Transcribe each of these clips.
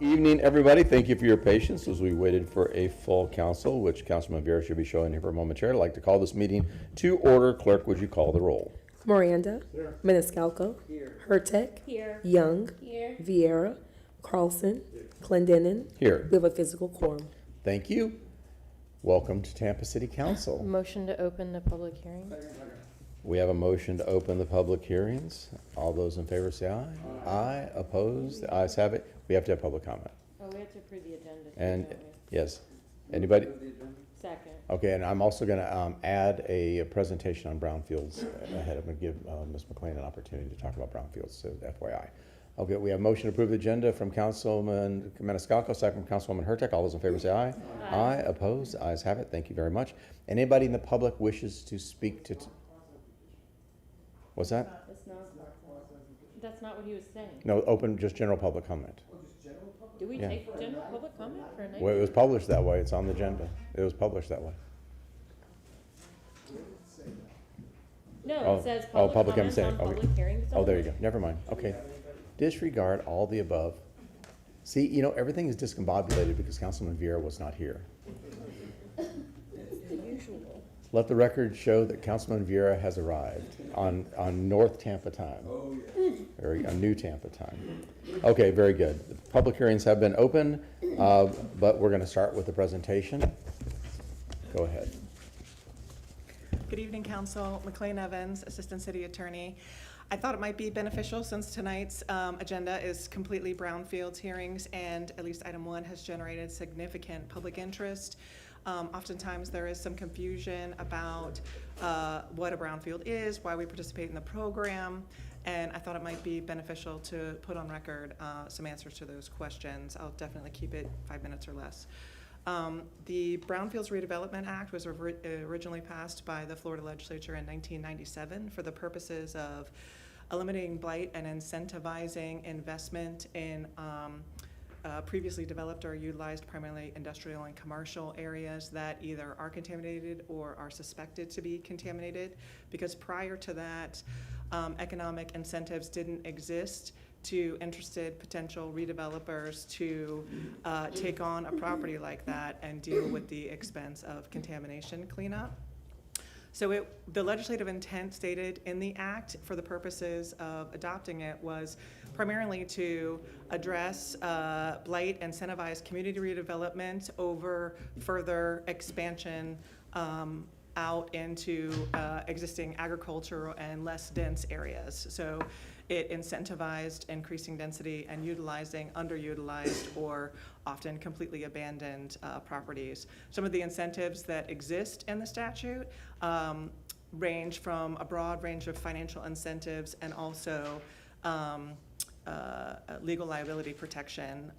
Evening, everybody. Thank you for your patience as we waited for a full council, which Councilman Vera should be showing here for a momentarily. I'd like to call this meeting to order. Clerk, would you call the roll? Miranda. Here. Maniscalco. Here. Hurtek. Here. Young. Here. Vieira. Carlson. Clendenin. Here. We have a physical quorum. Thank you. Welcome to Tampa City Council. Motion to open the public hearing. We have a motion to open the public hearings. All those in favor say aye. Aye. Opposed? The ayes have it. We have to have public comment. Oh, we have to approve the agenda. And don't we? yes, anybody? Second. Okay, and I'm also going to add a presentation on brownfields ahead. I'm going to give Ms. McLean an opportunity to talk about brownfields, so FYI. Okay, we have motion to approve the agenda from Councilman Maniscalco, second from Councilwoman Hurtek. All those in favor say aye. Aye. Aye. Opposed? The ayes have it. Thank you very much. Anybody in the public wishes to speak to? What's that? That's not what he was saying. No, open, just general public comment. Do we Yeah. take general public comment for a night? Well, it was published that way. It's on the agenda. It was published that way. No, Oh, it says oh, public public comments on comment, okay. public hearings. Oh, there you only. go. Never mind. Okay. Disregard all the above. See, you know, everything is discombobulated because Councilman Vieira was not here. Let the record show that Councilman Vieira has arrived on North Tampa time. Oh, yeah. New Tampa time. Okay, very good. The public hearings have been open, but we're going to start with the presentation. Go ahead. Good evening, Council. McLean Evans, Assistant City Attorney. I thought it might be beneficial since tonight's agenda is completely brownfields hearings, and at least item 1 has generated significant public interest. Oftentimes there is some confusion about what a brownfield is, why we participate in the program, and I thought it might be beneficial to put on record some answers to those questions. I'll definitely keep it 5 minutes or less. The Brownfields Redevelopment Act was originally passed by the Florida legislature in 1997 for the purposes of eliminating blight and incentivizing investment in previously developed or utilized primarily industrial and commercial areas that either are contaminated or are suspected to be contaminated, because prior to that, economic incentives didn't exist to interested potential redevelopers to take on a property like that and deal with the expense of contamination cleanup. So the legislative intent stated in the act for the purposes of adopting it was primarily to address blight, incentivize community redevelopment over further expansion out into existing agricultural and less dense areas. So it incentivized increasing density and utilizing underutilized or often completely abandoned properties. Some of the incentives that exist in the statute range from a broad range of financial incentives and also legal liability protection.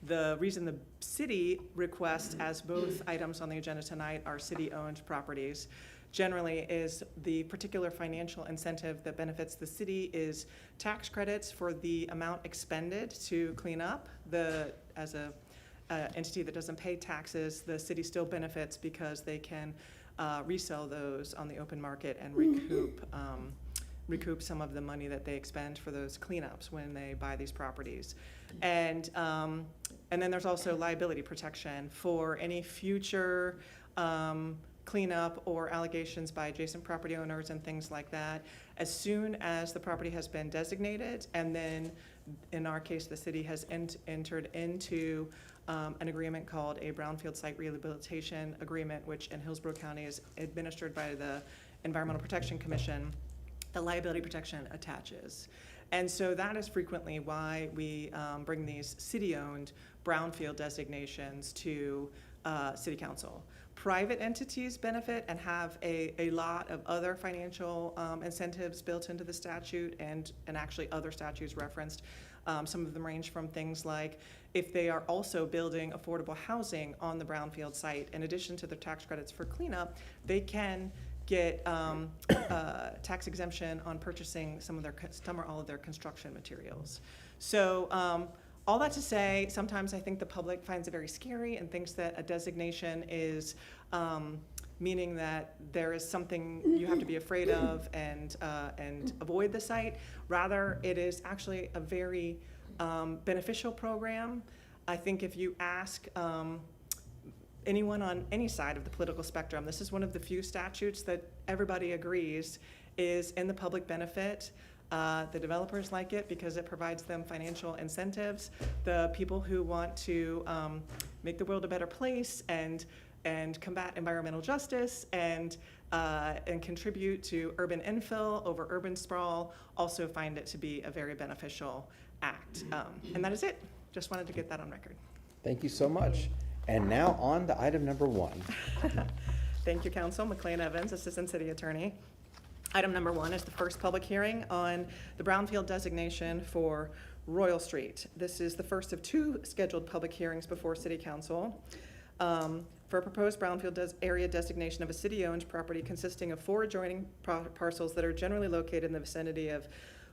The reason the city requests, as both items on the agenda tonight are city-owned properties, generally is the particular financial incentive that benefits the city is tax credits for the amount expended to clean up. As a entity that doesn't pay taxes, the city still benefits because they can resell those on the open market and recoup some of the money that they expend for those cleanups when they buy these properties. And then there's also liability protection for any future cleanup or allegations by adjacent property owners and things like that. As soon as the property has been designated, and then in our case, the city has entered into an agreement called a Brownfield Site Rehabilitation Agreement, which in Hillsborough County is administered by the Environmental Protection Commission, the liability protection attaches. And so that is frequently why we bring these city-owned brownfield designations to City Council. Private entities benefit and have a lot of other financial incentives built into the statute and actually other statutes referenced. Some of them range from things like if they are also building affordable housing on the brownfield site, in addition to the tax credits for cleanup, they can get tax exemption on purchasing some or all of their construction materials. So all that to say, sometimes I think the public finds it very scary and thinks that a designation is meaning that there is something you have to be afraid of and avoid the site. Rather, it is actually a very beneficial program I think if you ask anyone on any side of the political spectrum, this is one of the few statutes that everybody agrees is in the public benefit. The developers like it because it provides them financial incentives. The people who want to make the world a better place and combat environmental justice and contribute to urban infill over urban sprawl also find it to be a very beneficial act. And that is it. Just wanted to get that on record. Thank you so much. And now on to item number 1. Thank you, Council. McLean Evans, Assistant City Attorney. Item number 1 is the first public hearing on the Brownfield designation for Royal Street. This is the first of 2 scheduled public hearings before City Council for a proposed Brownfield area designation of a city-owned property consisting of 4 adjoining parcels that are generally located in the vicinity of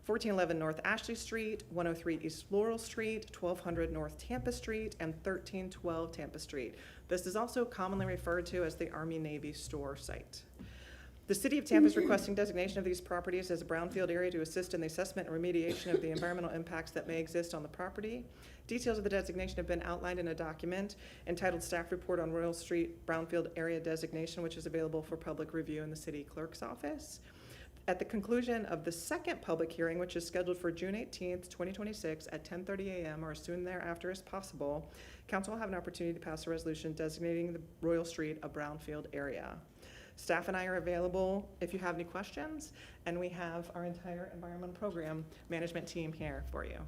1411 North Ashley Street, 103 East Laurel Street, 1200 North Tampa Street, and 1312 Tampa Street. This is also commonly referred to as the Army-Navy store site. The City of Tampa is requesting designation of these properties as a brownfield area to assist in the assessment and remediation of the environmental impacts that may exist on the property. Details of the designation have been outlined in a document entitled Staff Report on Royal Street Brownfield Area Designation, which is available for public review in the City Clerk's office. At the conclusion of the second public hearing, which is scheduled for June 18th, 2026 at 10:30 a.m. or as soon thereafter as possible, Council will have an opportunity to pass a resolution designating the Royal Street a brownfield area. Staff and I are available if you have any questions, and we have our entire environmental program management team here for you.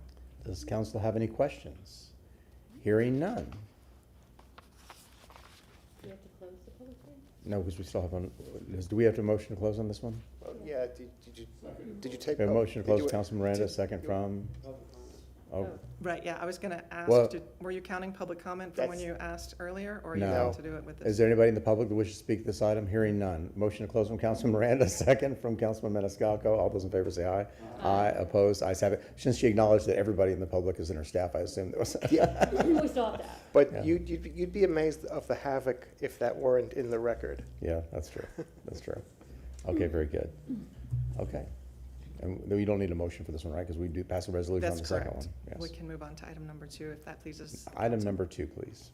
Does council have any questions? Hearing none. Do you have to close the public hearing? No, because we still have one. Do we have to motion to close on this one? Yeah, did you take? We have a motion to close, did you- Councilman Miranda, second from, oh, Right, yeah, I was gonna ask, Well- were you counting public comment from when That's- you asked earlier, or are you No. going to do it with is this? there anybody in the public that wishes to speak to this item? Hearing none. Motion to close from Councilman Miranda, second from Councilman Maniscalco. All those in favor say aye. Aye. Opposed? Ayes have it. Since she acknowledged that everybody in the public is in her staff, I assume there was. Yeah, We saw that. but Yeah. you'd be amazed of the havoc if that weren't in the record. Yeah, that's true. That's true. Okay, very good. Okay. And you don't need a motion for this one, right? Because we do pass a resolution on That's the second correct. one. We Yes. can move on to item number 2, if that pleases. Item number 2, please.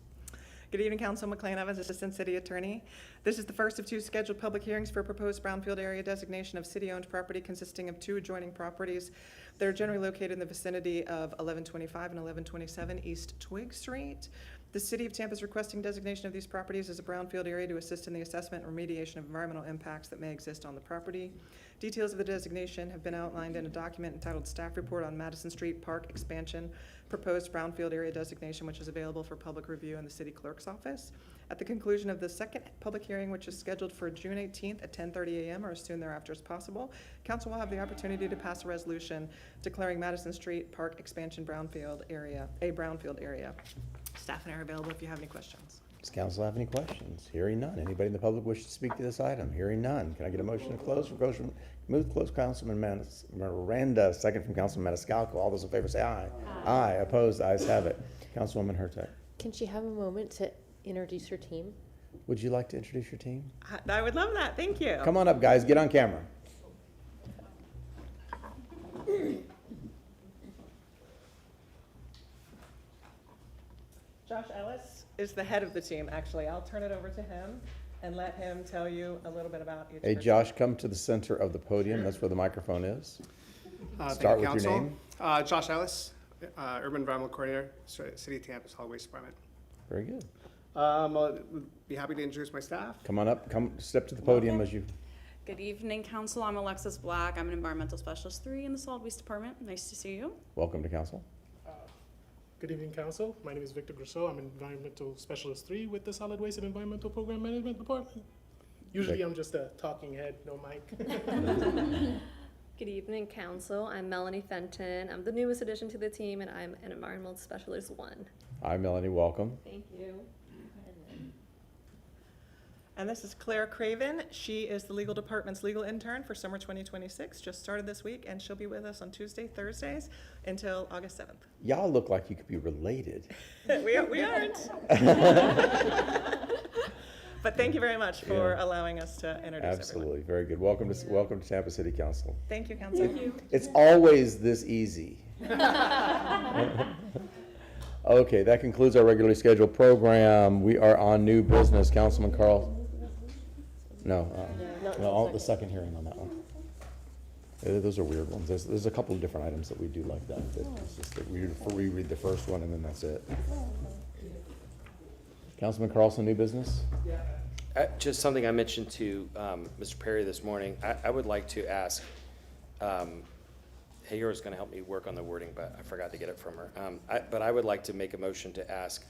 Good evening, Council. McLean Evans, Assistant City Attorney. This is the first of 2 scheduled public hearings for a proposed brownfield area designation of city-owned property consisting of 2 adjoining properties that are generally located in the vicinity of 1125 and 1127 East Twiggs Street. The City of Tampa is requesting designation of these properties as a brownfield area to assist in the assessment and remediation of environmental impacts that may exist on the property. Details of the designation have been outlined in a document entitled Staff Report on Madison Street Park Expansion, Proposed Brownfield Area Designation, which is available for public review in the City Clerk's office. At the conclusion of the second public hearing, which is scheduled for June 18th at 10:30 a.m. or as soon thereafter as possible, Council will have the opportunity to pass a resolution declaring Madison Street Park Expansion Brownfield Area a brownfield area. Staff and I are available if you have any questions. Does council have any questions? Hearing none. Anybody in the public wish to speak to this item? Hearing none. Can I get a motion to close? Move to close, Councilman Miranda, second from Councilman Maniscalco. All those in favor say aye. Aye. Opposed? Ayes have it. Councilwoman Hurtak, Can she have a moment to introduce her team? would you like to introduce your team? I would love that. Thank you. Come on up, guys. Get on camera. Josh Ellis is the head of the team, actually. I'll turn it over to him and let him tell you a little bit about each Hey, person. Josh, come to the center of the podium. That's where the microphone is. Thank Start you, with your Council. name. Josh Ellis, Urban Environmental Coordinator, City of Tampa Solid Waste Department. Very good. I'll be happy to introduce my staff. Come on up. Come step to the podium as you. Good evening, Council. I'm Alexis Black. I'm an Environmental Specialist 3 in the Solid Waste Department. Nice to see you. Welcome to council. Good evening, Council. My name is Victor Grosso. I'm an Environmental Specialist 3 with the Solid Waste and Environmental Program Management Department. Usually I'm just a talking head, no mic. Good evening, Council. I'm Melanie Fenton. I'm the newest addition to the team, and I'm an Environmental Specialist 1. Hi, Melanie. Welcome. Thank you. And this is Claire Craven. She is the legal department's legal intern for summer 2026. Just started this week, and she'll be with us on Tuesday, Thursdays until August 7th. Y'all look like you could be related. We aren't. But thank you very much for Yeah. allowing us to introduce everyone. Absolutely. Very good. Welcome to Tampa City Council. Thank you, Council. It's always this easy. Okay, that concludes our regularly scheduled program. We are on new business. Councilman Carl? No, the second hearing on that one. Those are weird ones. There's a couple of different items that we do like that. It's just that we read the first one and then that's it. Councilman Carlson, new business? Just something I mentioned to Mr. Perry this morning. I would like to ask, Hayor's going to help me work on the wording, but I forgot to get it from her. But I would like to make a motion to ask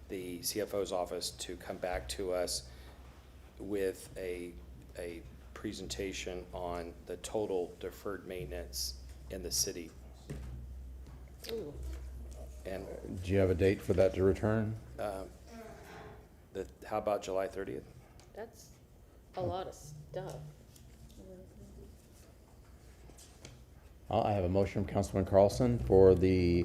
the CFO's office to come back to us with a presentation on the total deferred maintenance in the city. Ooh, And Do you have a date for that to return? how about July 30th? that's a lot of stuff. I have a motion from Councilman Carlson for the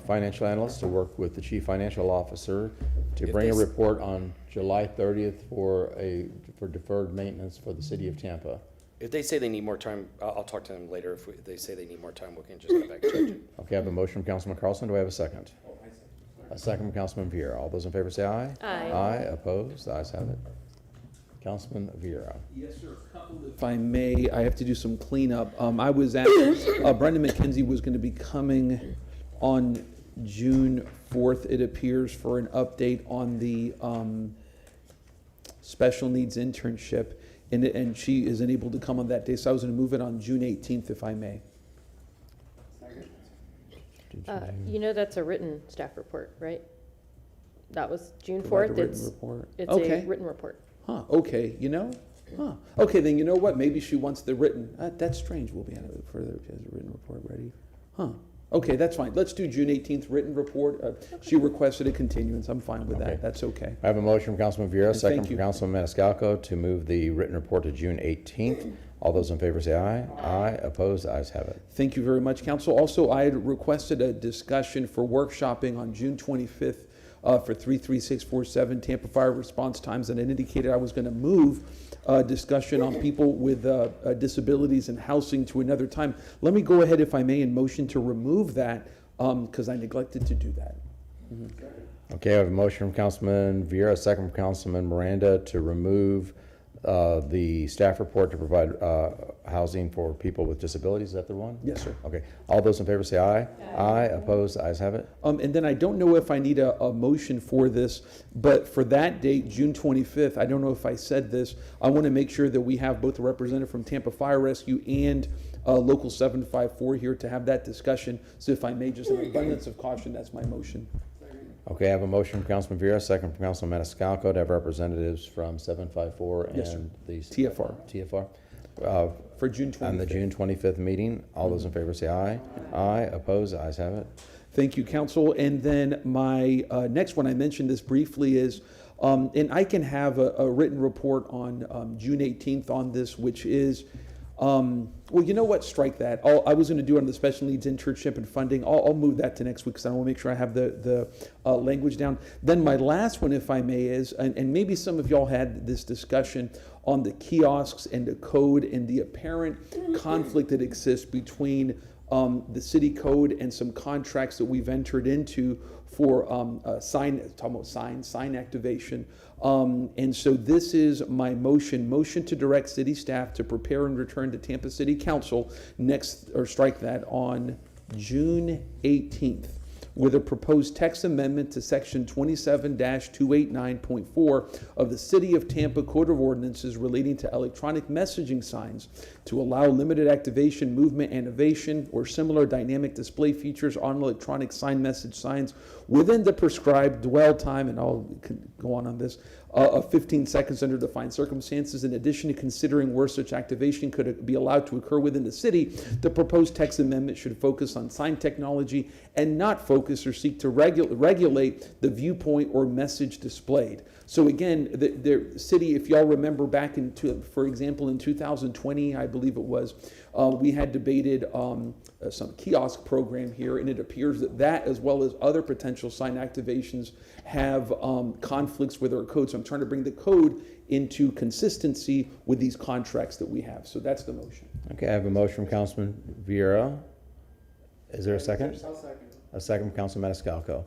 financial analyst to work with the chief financial officer to If bring a they s- report on July 30th for deferred maintenance for the city of Tampa. If they say they need more time, I'll talk to them later. If they say they need more time, we can just go back and change it. Okay, I have a motion from Councilman Carlson. Do I have a second? A second from Councilman Vieira. All those in favor say aye. Aye. Aye, opposed, the ayes have it. Councilman Vieira. Yes, sir. If I may, I have to do some cleanup. I was asked, Brendan McKenzie was going to be coming on June 4th, it appears, for an update on the special needs internship, and she isn't able to come on that day, so I was going to move it on June 18th, if I may. You know that's a written staff report, right? That was June Provide 4th. the written report. It's Okay. a written report. Huh, okay, okay, then you know what, maybe she wants the written, that's strange, we'll be out of it further if she has a written report ready. Okay, that's fine, let's do June 18th written report, she requested a continuance, I'm fine with Okay. that, that's okay. I have a motion from Councilman Vieira, And second thank from you. Councilman Maniscalco to move the written report to June 18th. All those in favor say aye. Aye, opposed, the ayes have it. Thank you very much, council. Also, I had requested a discussion for workshopping on June 25th for 33647 Tampa Fire response times, and it indicated I was going to move discussion on people with disabilities and housing to another time. Let me go ahead, if I may, and motion to remove that because I neglected to do that. Okay, I have a motion from Councilman Vieira, a second from Councilman Miranda to remove the staff report to provide housing for people with disabilities. Is that the one? Yes, sir. Okay. All those in favor say aye. Aye, opposed, the ayes have it. And then I don't know if I need a motion for this, but for that date, June 25th, I don't know if I said this, I want to make sure that we have both a representative from Tampa Fire Rescue and Local 754 here to have that discussion. So if I may, just an abundance of caution, that's my motion. Okay, I have a motion from Councilman Vieira, second from Councilman Maniscalco to have representatives from 754 Yes, sir. and the TFR. For June 25th. On the June 25th meeting. All those in favor say aye. Aye, opposed, the ayes have it. Thank you, council. And then my next one, I mentioned this briefly, is, and I can have a written report on June 18th on this, which is, well, you know what? Strike that. I was going to do it on the special needs internship and funding. I'll move that to next week because I want to make sure I have the language down. Then my last one, if I may, is, and maybe some of y'all had this discussion on the kiosks and the code and the apparent conflict that exists between the city code and some contracts that we've entered into for sign activation. And so this is my motion to direct city staff to prepare and return to Tampa City Council strike that on June 18th with a proposed text amendment to section 27-289.4 of the City of Tampa Code of Ordinances relating to electronic messaging signs to allow limited activation, movement, animation, or similar dynamic display features on electronic sign message signs within the prescribed dwell time, and I'll go on this, of 15 seconds under defined circumstances. In addition to considering where such activation could be allowed to occur within the city, the proposed text amendment should focus on sign technology and not focus or seek to regulate the viewpoint or message displayed. So again, the city, if y'all remember back for example, in 2020, I believe it was, we had debated some kiosk program here, and it appears that as well as other potential sign activations have conflicts with our code. So I'm trying to bring the code into consistency with these contracts that we have. So that's the motion. Okay, I have a motion from Councilman Vieira. Is there a second? I'll second. A second from Councilman Maniscalco.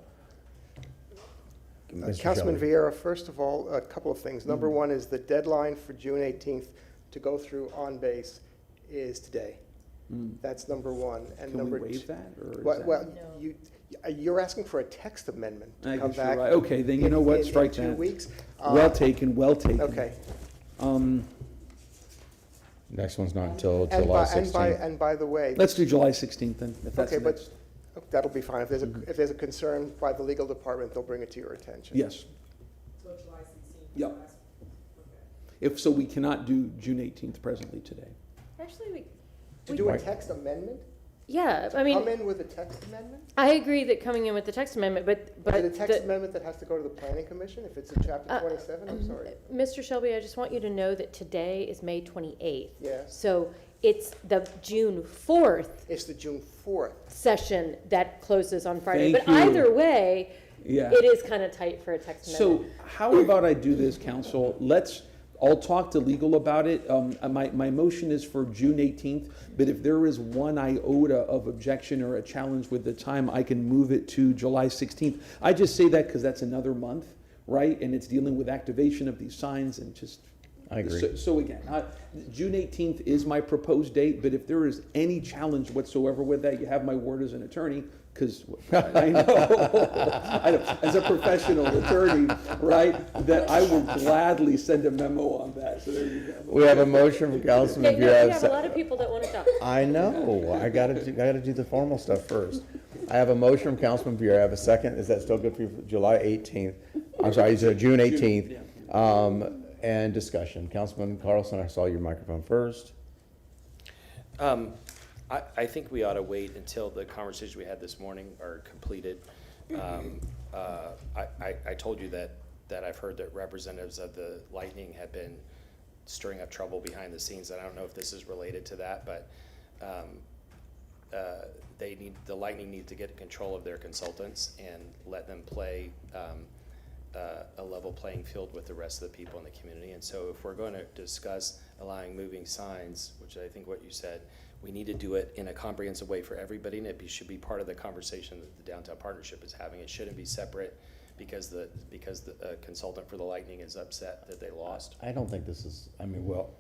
Mr. Councilman Shelley. Vieira, first of all, a couple of things. Number one is the deadline for June 18th to go through on base is today. That's number one. And Can we number waive two, that, or is well, that? well, you're asking for a text amendment I to come guess you're back. right. Okay, then you know what, strike in 2 that. weeks. Well taken, well taken. Okay. Next one's not until And July by, and by, 16th. and by the way, Let's do July 16th then, if that's okay, the but next. that'll be fine. If there's a concern by the legal department, they'll bring it to your attention. Yes. Yep. If so, we cannot do June 18th presently today. Actually, we, To do a text amendment? yeah, I mean, Come in with a text amendment? I agree that coming in with the text amendment, but Is it a text the- amendment that has to go to the planning commission if it's in chapter 27? I'm sorry. Mr. Shelby, I just want you to know that today is May 28th. Yes. So it's the June 4th It's the June 4th. session that closes on Friday. Thank But you. either way, Yeah. it is kind of tight for a text So amendment. how about I do this, council? I'll talk to legal about it. My motion is for June 18th, but if there is one iota of objection or a challenge with the time, I can move it to July 16th. I just say that because that's another month, right? And it's dealing with activation of these signs and just. I agree. So again, June 18th is my proposed date, but if there is any challenge whatsoever with that, you have my word as an attorney, because I know, as a professional attorney, right, that I will gladly send a memo on that. So there you go. We have a motion from Councilman Okay, no, Bureau. we have a lot of people that want to talk. I know, I gotta do the formal stuff first. I have a motion from Councilman Bureau, I have a second, is that still good for you, July 18th? I'm sorry, you said June 18th. And discussion, Councilman Carlson, I saw your microphone first. I think we ought to wait until the conversation we had this morning are completed. I told you that I've heard that representatives of the Lightning have been stirring up trouble behind the scenes, and I don't know if this is related to that, but the Lightning needs to get control of their consultants and let them play a level playing field with the rest of the people in the community. And so if we're going to discuss allowing moving signs, which I think what you said, we need to do it in a comprehensive way for everybody, and it should be part of the conversation that the Downtown Partnership is having. It shouldn't be separate because the consultant for the Lightning is upset that they lost. I don't think this is, I mean, well,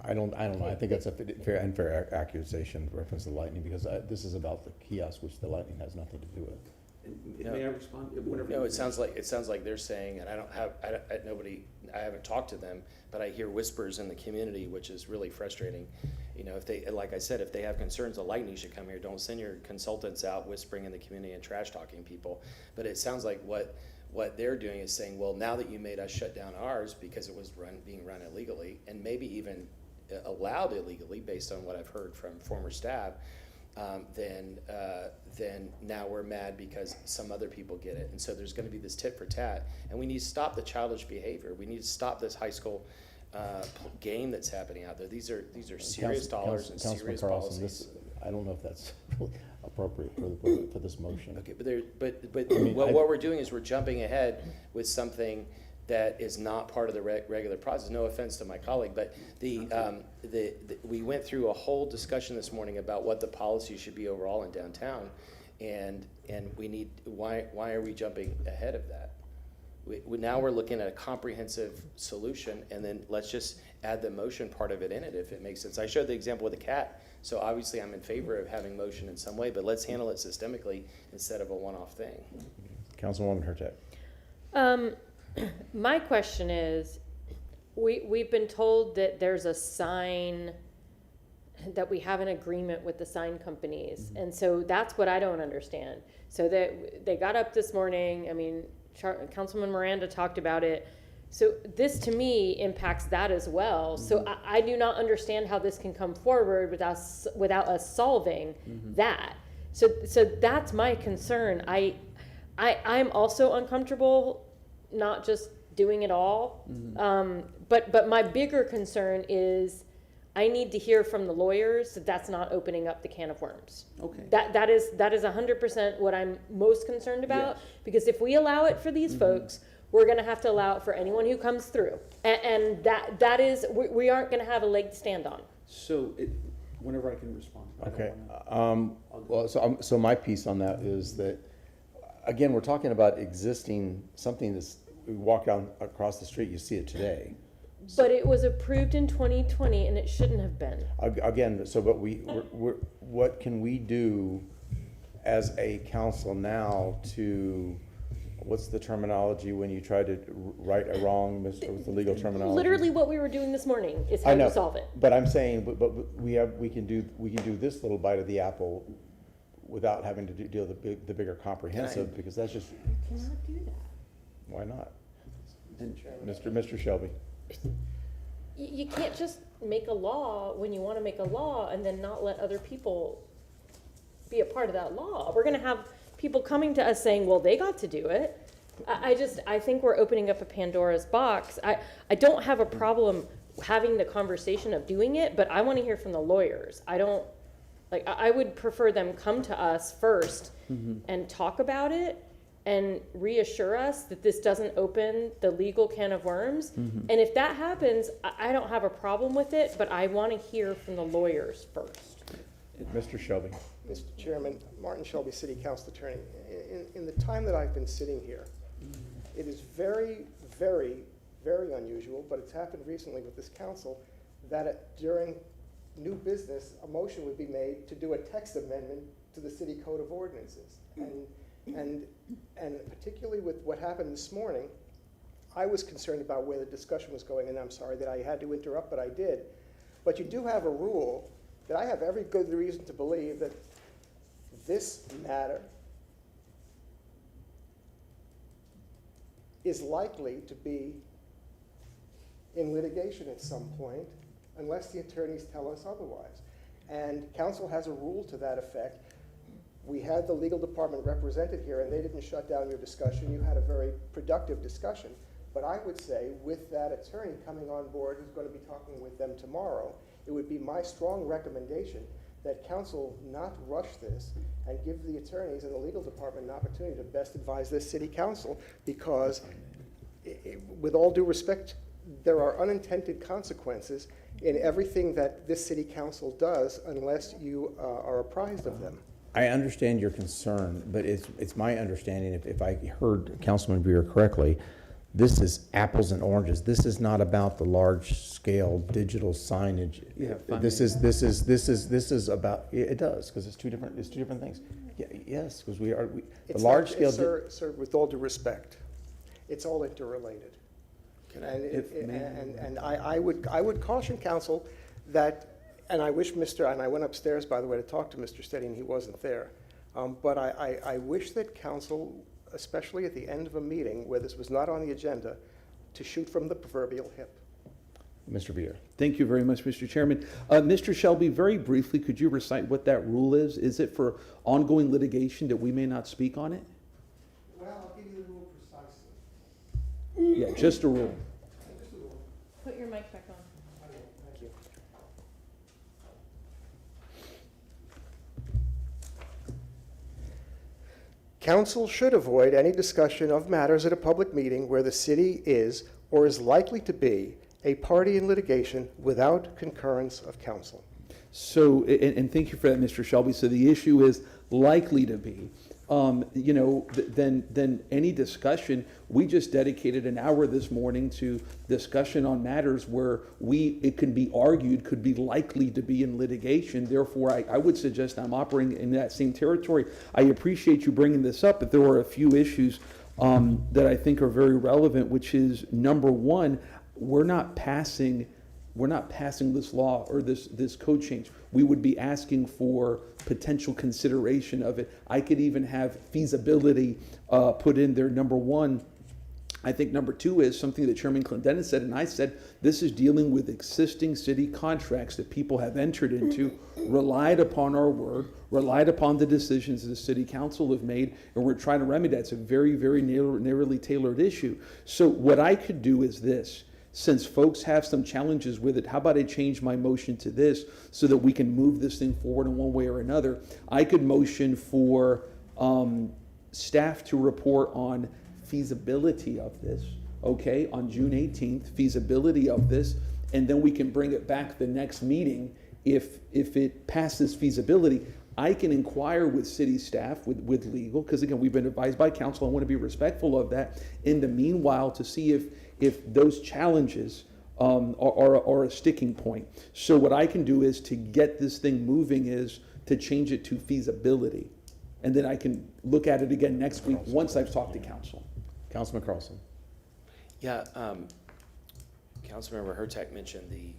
I don't know, I think that's a unfair accusation reference to Lightning, because this is about the kiosk, which the Lightning has nothing to do with. May I respond? Whatever No, you it sounds like they're saying, and I haven't talked to them, but I hear whispers in the community, which is really frustrating. You know, if they, like I said, if they have concerns, the Lightning should come here. Don't send your consultants out whispering in the community and trash talking people. But it sounds like what they're doing is saying, well, now that you made us shut down ours because it was being run illegally, and maybe even allowed illegally based on what I've heard from former staff, then now we're mad because some other people get it. And so there's going to be this tit for tat, and we need to stop the childish behavior. We need to stop this high school game that's happening out there. These are serious dollars and Councilman serious Carlson, policies. I don't know if that's really appropriate for this motion. Okay, but what we're doing is we're jumping ahead with something that is not part of the regular process. No offense to my colleague, but we went through a whole discussion this morning about what the policy should be overall in downtown, and we need, why are we jumping ahead of that? Now we're looking at a comprehensive solution, and then let's just add the motion part of it in it if it makes sense. I showed the example with the cat, so obviously I'm in favor of having motion in some way, but let's handle it systemically instead of a one-off thing. Councilwoman Hurtak. My question is, we've been told that there's a sign, that we have an agreement with the sign companies. And so that's what I don't understand. So that they got up this morning, I mean, Councilman Miranda talked about it. So this to me impacts that as well. So I do not understand how this can come forward without us solving that. So that's my concern. I'm also uncomfortable not just doing it all. But my bigger concern is I need to hear from the lawyers that that's not opening up the can of worms. Okay. That is 100% what I'm most concerned about, because if we allow it for these folks, we're going to have to allow it for anyone who comes through. And that is, we aren't going to have a leg to stand on. So whenever I can respond. I don't Okay, wanna- well, so my piece on that is that again, we're talking about existing, something that's, we walk down across the street, you see it today. But it was approved in 2020 and it shouldn't have been. Again, so, but what can we do as a council now to, what's the terminology when you try to right a wrong, what's the legal terminology? Literally what we were doing this morning is how I know, you solve it. but I'm saying, but we can do this little bite of the apple without having to deal with the bigger comprehensive, because that's just, You cannot do that. why not? Mr. Shelby. You can't just make a law when you want to make a law and then not let other people be a part of that law. We're going to have people coming to us saying, well, they got to do it. I think we're opening up a Pandora's box. I don't have a problem having the conversation of doing it, but I want to hear from the lawyers. I would prefer them come to us first and talk about it and reassure us that this doesn't open the legal can of worms. And if that happens, I don't have a problem with it, but I want to hear from the lawyers first. Mr. Shelby. Mr. Chairman, Martin Shelby, City Council Attorney. In the time that I've been sitting here, it is very, very, very unusual, but it's happened recently with this council, that during new business, a motion would be made to do a text amendment to the City Code of Ordinances. And particularly with what happened this morning, I was concerned about where the discussion was going, and I'm sorry that I had to interrupt, but I did. But you do have a rule that I have every good reason to believe that this matter is likely to be in litigation at some point, unless the attorneys tell us otherwise. And council has a rule to that effect. We had the legal department represented here, and they didn't shut down your discussion. You had a very productive discussion. But I would say, with that attorney coming on board who's going to be talking with them tomorrow, it would be my strong recommendation that council not rush this and give the attorneys and the legal department an opportunity to best advise this city council, because with all due respect, there are unintended consequences in everything that this city council does unless you are apprised of them. I understand your concern, but it's my understanding, if I heard Councilman Beer correctly, this is apples and oranges. This is not about the large-scale digital signage. Yeah, This is about, it does, because it's two different things. Yeah, yes, because the large-scale. Sir, with all due respect, it's all interrelated. And I would caution council that, and I wish and I went upstairs, by the way, to talk to Mr. Steady, and he wasn't there. But I wish that council, especially at the end of a meeting where this was not on the agenda, to shoot from the proverbial hip. Mr. Beer. Thank you very much, Mr. Chairman. Mr. Shelby, very briefly, could you recite what that rule is? Is it for ongoing litigation that we may not speak on it? Well, I'll give you the rule precisely. Yeah, just a rule. Put your mic back on. Thank you. Council should avoid any discussion of matters at a public meeting where the city is or is likely to be a party in litigation without concurrence of council. So, and thank you for that, Mr. Shelby. So the issue is likely to be. Then any discussion, we just dedicated an hour this morning to discussion on matters where it can be argued could be likely to be in litigation. Therefore, I would suggest I'm operating in that same territory. I appreciate you bringing this up, but there are a few issues that I think are very relevant, which is, number one, we're not passing this law or this code change. We would be asking for potential consideration of it. I could even have feasibility put in there, number one. I think number two is something that Chairman Clendenin said, and I said, this is dealing with existing city contracts that people have entered into, relied upon our word, relied upon the decisions the city council have made, and we're trying to remedy that. It's a very, very narrowly tailored issue. So what I could do is this. Since folks have some challenges with it, how about I change my motion to this so that we can move this thing forward in one way or another? I could motion for staff to report on feasibility of this, okay, on June 18th, feasibility of this, and then we can bring it back the next meeting if it passes feasibility. I can inquire with city staff, with legal, because again, we've been advised by council, I want to be respectful of that, in the meanwhile, to see if those challenges are a sticking point. So what I can do is to get this thing moving is to change it to feasibility. And then I can look at it again next week once I've talked to council. Councilman Carlson. Yeah, Councilmember Hurtak mentioned the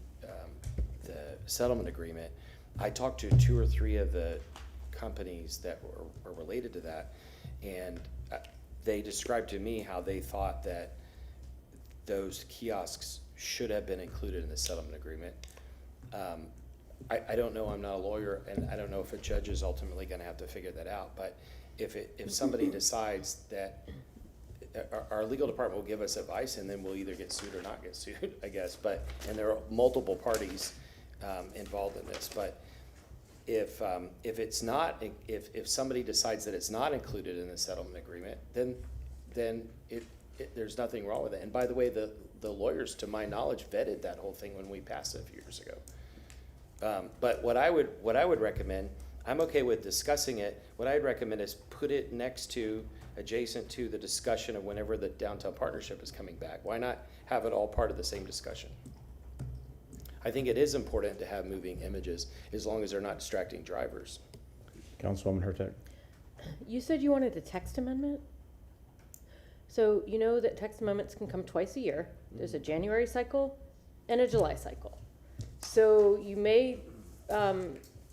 settlement agreement. I talked to 2 or 3 of the companies that were related to that, and they described to me how they thought that those kiosks should have been included in the settlement agreement. I don't know, I'm not a lawyer, and I don't know if a judge is ultimately gonna have to figure that out, but if somebody decides that, our legal department will give us advice, and then we'll either get sued or not get sued, I guess, and there are multiple parties involved in this, but if it's not, if somebody decides that it's not included in the settlement agreement, then there's nothing wrong with it. And by the way, the lawyers, to my knowledge, vetted that whole thing when we passed it a few years ago. But what I would recommend, I'm okay with discussing it. What I'd recommend is put it adjacent to the discussion of whenever the downtown partnership is coming back. Why not have it all part of the same discussion? I think it is important to have moving images as long as they're not distracting drivers. Councilwoman Hurtak. You said you wanted a text amendment? So you know that text amendments can come twice a year. There's a January cycle and a July cycle. So you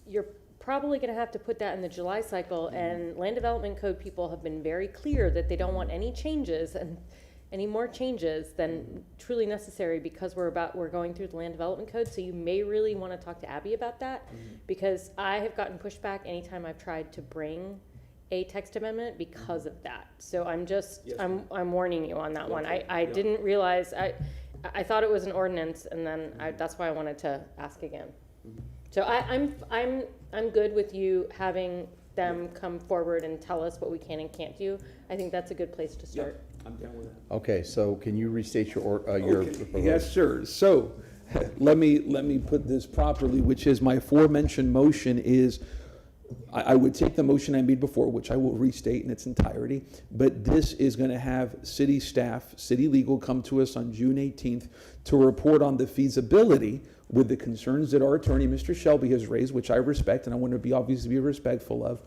you're probably gonna have to put that in the July cycle, and land development code people have been very clear that they don't want any changes and any more changes than truly necessary, because we're going through the land development code. So you may really wanna talk to Abby about that, because I have gotten pushback anytime I've tried to bring a text amendment because of that. So I'm warning you on that one. I didn't realize, I thought it was an ordinance, and then that's why I wanted to ask again. So I'm good with you having them come forward and tell us what we can and can't do. I think that's a good place to start. I'm down with that. Okay, so can you restate your Okay. Yes, sir. So let me put this properly, which is my aforementioned motion is, I would take the motion I made before, which I will restate in its entirety, but this is going to have city staff, city legal come to us on June 18th to report on the feasibility with the concerns that our attorney, Mr. Shelby, has raised, which I respect, and I want to be obviously be respectful of,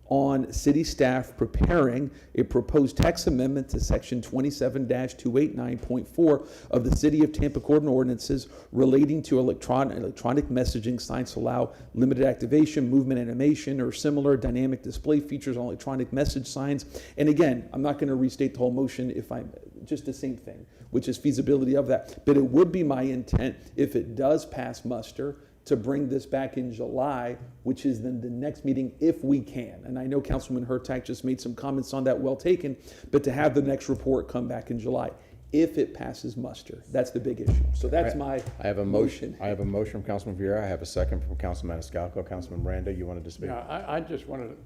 on city staff preparing a proposed text amendment to section 27-289.4 of the City of Tampa Code of Ordinances relating to electronic messaging signs to allow limited activation, movement animation, or similar dynamic display features on electronic message signs. And again, I'm not going to restate the whole motion if I'm just the same thing, which is feasibility of that. But it would be my intent, if it does pass muster, to bring this back in July, which is then the next meeting, if we can. And I know Councilman Hurtak just made some comments on that, well taken, but to have the next report come back in July, if it passes muster. That's the big issue. So that's I have a motion. I have a motion from Councilman Vieira. I have a second from Councilman Maniscalco. Councilman Miranda, you wanted to speak? Yeah, I just wanted to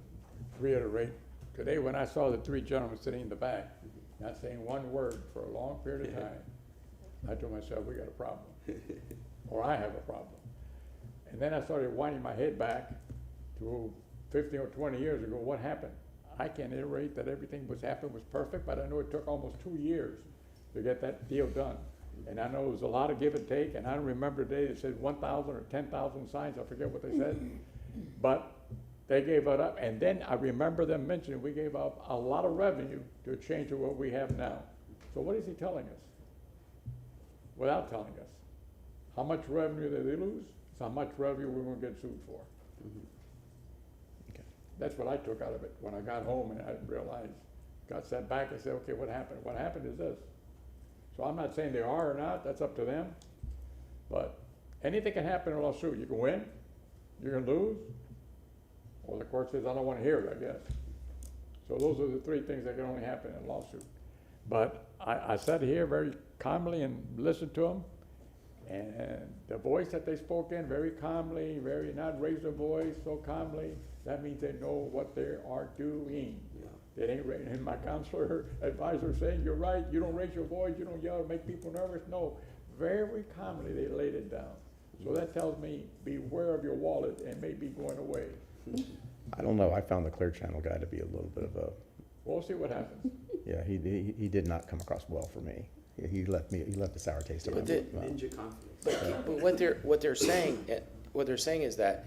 reiterate, today when I saw the 3 gentlemen sitting in the back, not saying one word for a long period of time, I told myself, we got a problem, or I have a problem. And then I started winding my head back to 15 or 20 years ago. What happened? I can't iterate that everything was perfect, but I know it took almost 2 years to get that deal done. And I know it was a lot of give and take, and I remember the day it said 1,000 or 10,000 signs, I forget what they said, but they gave it up. And then I remember them mentioning we gave up a lot of revenue to change to what we have now. So what is he telling us? Without telling us. How much revenue did they lose? How much revenue we're going to get sued for. Okay. That's what I took out of it when I got home, and I realized, got sat back and said, okay, what happened? What happened is this. So I'm not saying they are or not, that's up to them, but anything can happen in a lawsuit. You can win, you can lose, or the court says, I don't want to hear it, I guess. So those are the 3 things that can only happen in a lawsuit. But I sat here very calmly and listened to them. And the voice that they spoke in, very calmly, very not raise their voice so calmly, that means they know what they are doing. Yeah. They ain't, and my counselor advisor saying, you're right, you don't raise your voice, you don't yell or make people nervous. No, very calmly they laid it down. So that tells me beware of your wallet and may be going away. I don't know, I found the Clear Channel guy to be a little bit of a, We'll see what happens. yeah, he did not come across well for me. He left a sour taste in my mouth. Ninja confidence. But what they're saying is that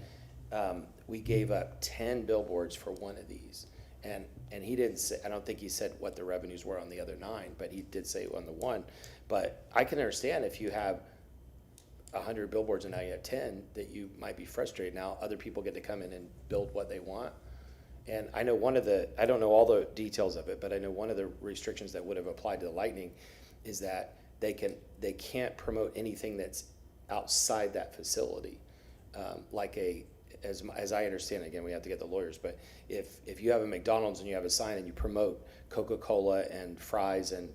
we gave up 10 billboards for one of these, and he didn't say. I don't think he said what the revenues were on the other 9, but he did say on the one. But I can understand if you have 100 billboards and now you have 10, that you might be frustrated. Now other people get to come in and build what they want. And I know I don't know all the details of it, but I know one of the restrictions that would have applied to the Lightning is that they can't promote anything that's outside that facility. As I understand it, again, we have to get the lawyers, but if you have a McDonald's and you have a sign and you promote Coca-Cola and fries and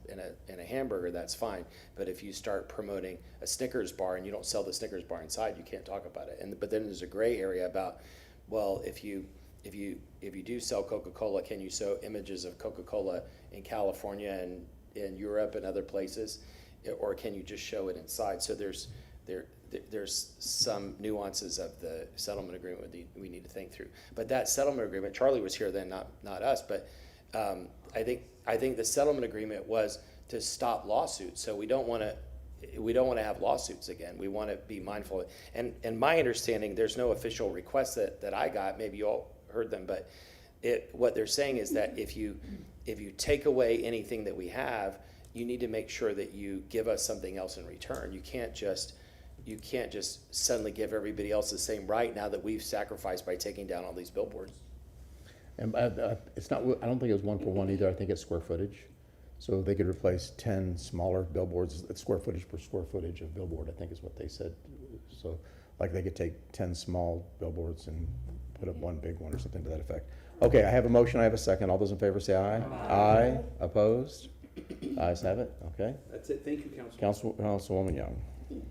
a hamburger, that's fine. But if you start promoting a Snickers bar and you don't sell the Snickers bar inside, you can't talk about it. But then there's a gray area about, well, if you do sell Coca-Cola, can you show images of Coca-Cola in California and in Europe and other places, or can you just show it inside? So there's some nuances of the settlement agreement we need to think through. But that settlement agreement, Charlie was here then, not us, but I think the settlement agreement was to stop lawsuits. So we don't want to have lawsuits again. We want to be mindful. And my understanding, there's no official request that I got. Maybe you all heard them, but what they're saying is that if you take away anything that we have, you need to make sure that you give us something else in return. You can't just suddenly give everybody else the same right now that we've sacrificed by taking down all these billboards. And it's not, I don't think it was 1 for 1 either, I think it's square footage. So they could replace 10 smaller billboards, it's square footage per square footage of billboard, I think is what they said. So like they could take 10 small billboards and put up one big one or something to that effect. Okay, I have a motion, I have a second. All those in favor say aye. Aye. Opposed? Ayes have it, okay. That's it. Thank you, Councilman. Councilwoman Young.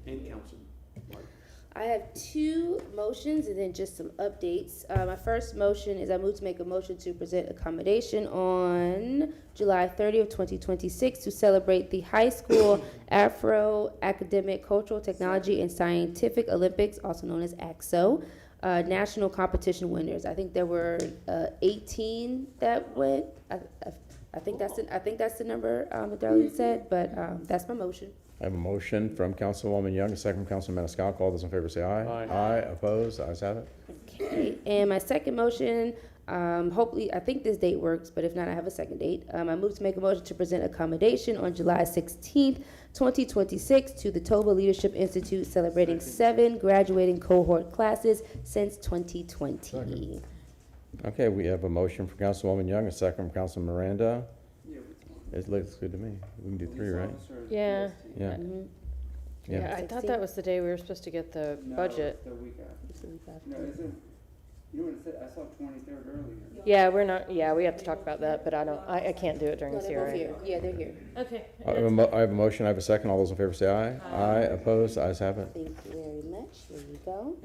And Councilman Martin. I have 2 motions and then just some updates. My first motion is I move to make a motion to present accommodation on July 30th, 2026 to celebrate the high school Afro-Academic Cultural Technology and Scientific Olympics, also known as AXO, national competition winners. I think there were 18 that went. I think that's the number that Darlene said, but that's my motion. I have a motion from Councilwoman Young, a second from Councilman Maniscalco. All those in favor say aye. Aye. Opposed? Ayes have it. Okay, and my second motion, hopefully, I think this date works, but if not, I have a second date. I move to make a motion to present accommodation on July 16th, 2026 to the TOBA Leadership Institute, celebrating 7 graduating cohort classes since 2020. Okay, we have a motion from Councilwoman Young, a second from Councilman Miranda. It looks good to me. We can do 3, right? Yeah. Yeah. Mhm. Yeah, I thought that was the day we were supposed to get the budget. The week after. It's the week after. No, is it, you would have said, I saw 23rd earlier. Yeah, we have to talk about that, but I can't do it during No, they're both CRA. here. Yeah, they're here. Okay. I have a motion, I have a second. All those in favor say aye. Aye. Opposed? Ayes have it. Thank you very much. There you go.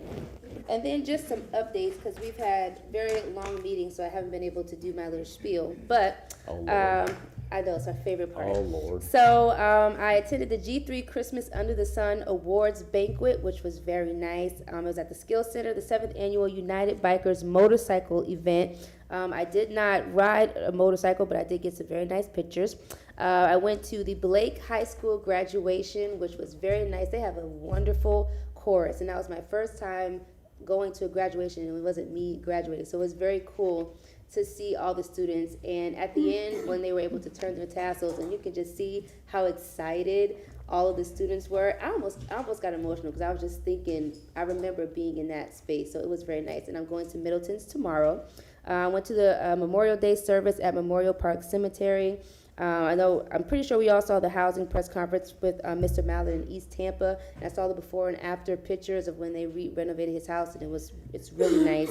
And then just some updates, because we've had very long meetings, so I haven't been able to do my little spiel. But Oh, Lord. I know it's my favorite part. Oh, Lord. So I attended the G3 Christmas Under the Sun Awards Banquet, which was very nice. It was at the Skills Center, the 7th Annual United Bikers Motorcycle Event. I did not ride a motorcycle, but I did get some very nice pictures. I went to the Blake High School graduation, which was very nice. They have a wonderful chorus, and that was my first time going to a graduation, and it wasn't me graduating, so it was very cool to see all the students. And at the end, when they were able to turn their tassels, and you could just see how excited all of the students were, I almost got emotional, because I was just thinking, I remember being in that space, so it was very nice. And I'm going to Middleton's tomorrow. I went to the Memorial Day service at Memorial Park Cemetery. I'm pretty sure we all saw the housing press conference with Mr. Mallard in East Tampa, and I saw the before and after pictures of when they renovated his house, and it's really nice.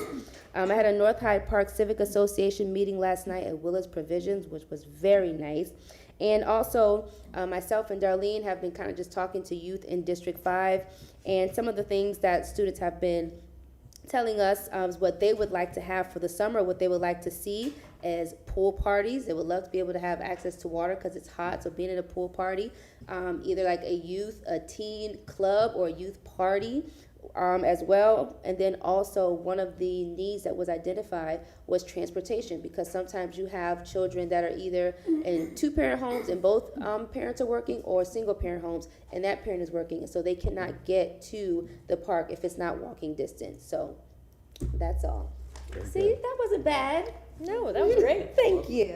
I had a North Hyde Park Civic Association meeting last night at Willis Provisions, which was very nice. And also, myself and Darlene have been kind of just talking to youth in District 5, and some of the things that students have been telling us what they would like to have for the summer, what they would like to see as pool parties. They would love to be able to have access to water because it's hot, so being at a pool party, either like a teen club or a youth party, as well. And then also one of the needs that was identified was transportation, because sometimes you have children that are either in two-parent homes and both parents are working, or single-parent homes and that parent is working, and so they cannot get to the park if it's not walking distance. So that's all. Very See, good. that wasn't bad. No, that was great. Thank you.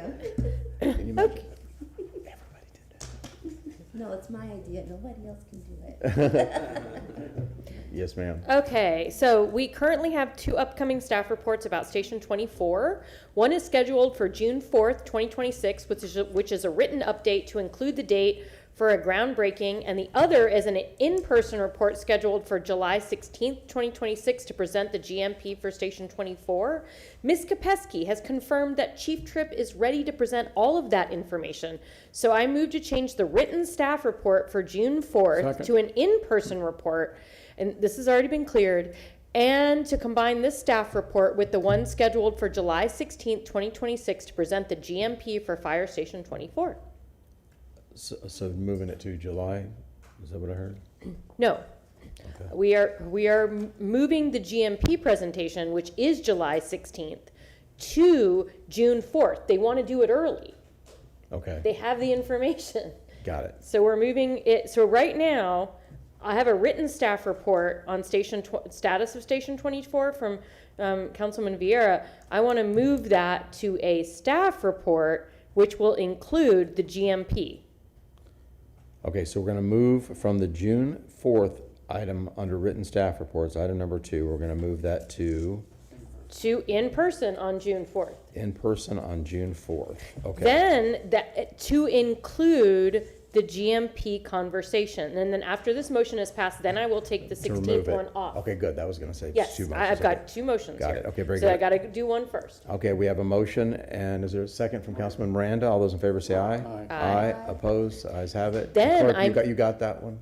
Can you mention- Everybody did that. No, it's my idea. Nobody else can do it. Yes, ma'am. Okay, so we currently have 2 upcoming staff reports about Station 24. One is scheduled for June 4th, 2026, which is a written update to include the date for a groundbreaking, and the other is an in-person report scheduled for July 16th, 2026 to present the GMP for Station 24. Ms. Kopesky has confirmed that Chief Tripp is ready to present all of that information. So I move to change the written staff report for June 4th Second. to an in-person report, and this has already been cleared, and to combine this staff report with the one scheduled for July 16th, 2026 to present the GMP for Fire Station 24. So moving it to July, is that what I heard? No. Okay. We are moving the GMP presentation, which is July 16th, to June 4th. They want to do it early. Okay, They have the information. got it. So we're moving it. So right now, I have a written staff report on status of Station 24 from Councilman Vieira. I want to move that to a staff report, which will include the GMP. Okay, so we're gonna move from the June 4th item under written staff reports, item number 2, we're gonna move that to In person on June 4th. in person on June 4th. Okay, Then to include the GMP conversation. And then after this motion is passed, then I will take the to remove 16th it. one off. Okay, good, that was gonna say Yes, 2 motions. I've Okay. got 2 motions Got here. it. Okay, very So I good. gotta do one first. Okay, we have a motion, and is there a second from Councilman Miranda? All those in favor say aye. Aye. Aye. Opposed, ayes have it. Then Clerk, I'm- you got that one?